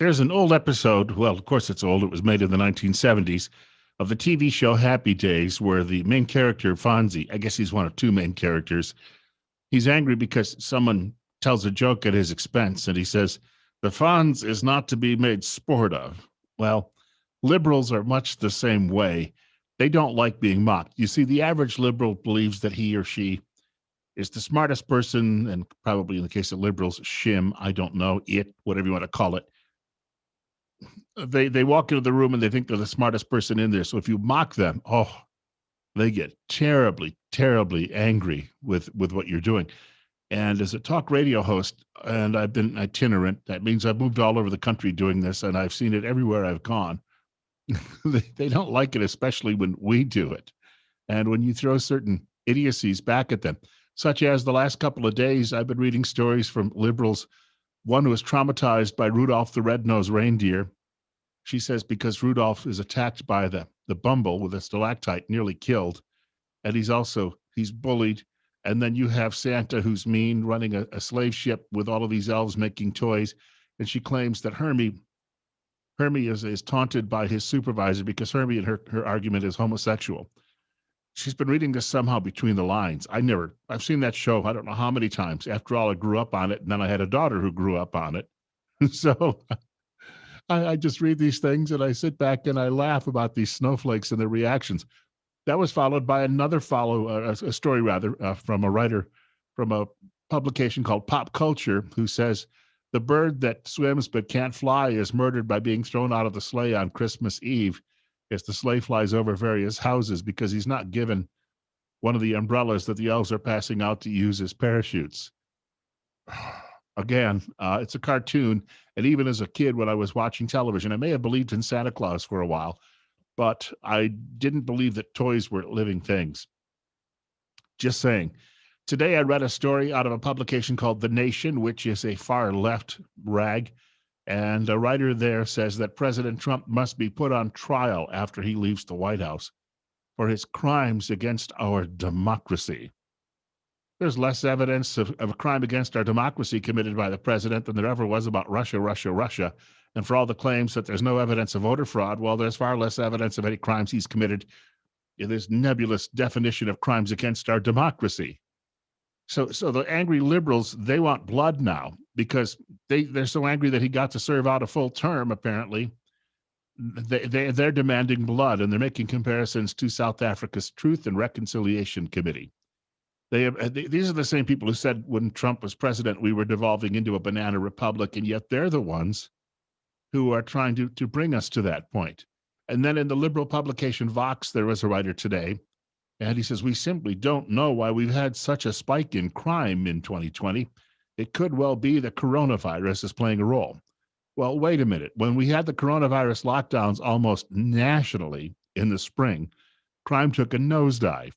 There's an old episode, well, of course it's old, it was made in the 1970s, of the TV show Happy Days, where the main character, Fonzie, I guess he's one of two main characters, he's angry because someone tells a joke at his expense, and he says, the Fonz is not to be made sport of. Well, liberals are much the same way. They don't like being mocked. You see, the average liberal believes that he or she is the smartest person, and probably in the case of liberals, shim, I don't know, it, whatever you want to call it. They walk into the room and they think they're the smartest person in there. So if you mock them, oh, they get terribly, terribly angry with what you're doing. And as a talk radio host, and I've been itinerant, that means I've moved all over the country doing this, and I've seen it everywhere I've gone. They don't like it, especially when we do it. And when you throw certain idiocies back at them, such as the last couple of days, I've been reading stories from liberals. One was traumatized by Rudolph the Red-Nosed Reindeer. She says because Rudolph is attacked by the bumble with a stalactite, nearly killed. And he's bullied. And then you have Santa, who's mean, running a slave ship with all of these elves making toys. And she claims that Hermie is taunted by his supervisor because Hermie in her argument is homosexual. She's been reading this somehow between the lines. I've seen that show, I don't know how many times. After all, I grew up on it, and then I had a daughter who grew up on it. So I just read these things and I sit back and I laugh about these snowflakes and their reactions. That was followed by another a story from a writer from a publication called Pop Culture, who says the bird that swims but can't fly is murdered by being thrown out of the sleigh on Christmas Eve as the sleigh flies over various houses because he's not given one of the umbrellas that the elves are passing out to use as parachutes. Again, it's a cartoon. And even as a kid, when I was watching television, I may have believed in Santa Claus for a while, but I didn't believe that toys were living things. Just saying. Today, I read a story out of a publication called The Nation, which is a far left rag. And a writer there says that President Trump must be put on trial after he leaves the White House for his crimes against our democracy. There's less evidence of a crime against our democracy committed by the president than there ever was about Russia, Russia, Russia. And for all the claims that there's no evidence of voter fraud, well, there's far less evidence of any crimes he's committed in this nebulous definition of crimes against our democracy. So the angry liberals, they want blood now because they're so angry that he got to serve out a full term, apparently. They're demanding blood, and they're making comparisons to South Africa's Truth and Reconciliation Committee. These are the same people who said when Trump was president, we were devolving into a banana republic, and yet they're the ones who are trying to bring us to that point. And then in the liberal publication Vox, there was a writer today, and he says, we simply don't know why we've had such a spike in crime in 2020. It could well be the coronavirus is playing a role. Well, wait a minute. When we had the coronavirus lockdowns almost nationally in the spring, crime took a nosedive.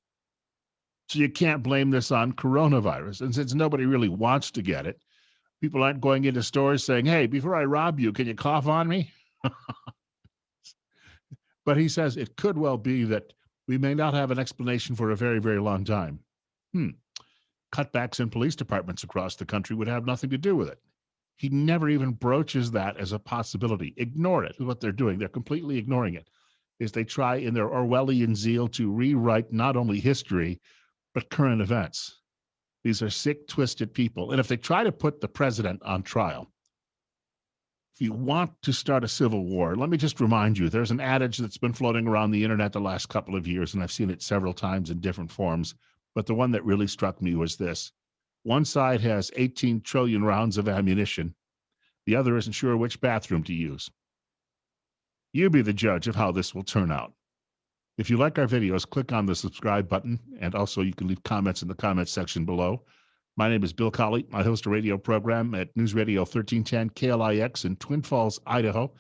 So you can't blame this on coronavirus. And since nobody really wants to get it, people aren't going into stores saying, hey, before I rob you, can you cough on me? But he says it could well be that we may not have an explanation for a very, very long time. Cutbacks in police departments across the country would have nothing to do with it. He never even broaches that as a possibility. Ignore it, is what they're doing. They're completely ignoring it, as they try in their Orwellian zeal to rewrite not only history, but current events. These are sick, twisted people. And if they try to put the president on trial, if you want to start a civil war, let me just remind you, there's an adage that's been floating around the internet the last couple of years, and I've seen it several times in different forms. But the one that really struck me was this. One side has 18 trillion rounds of ammunition. The other isn't sure which bathroom to use. You be the judge of how this will turn out. If you like our videos, click on the subscribe button, and also you can leave comments in the comments section below. My name is Bill Colley. I host a radio program at News Radio 1310 KLIX in Twin Falls, Idaho,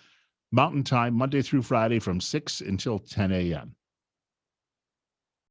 Mountain Time, Monday through Friday from 6 until 10 a.m.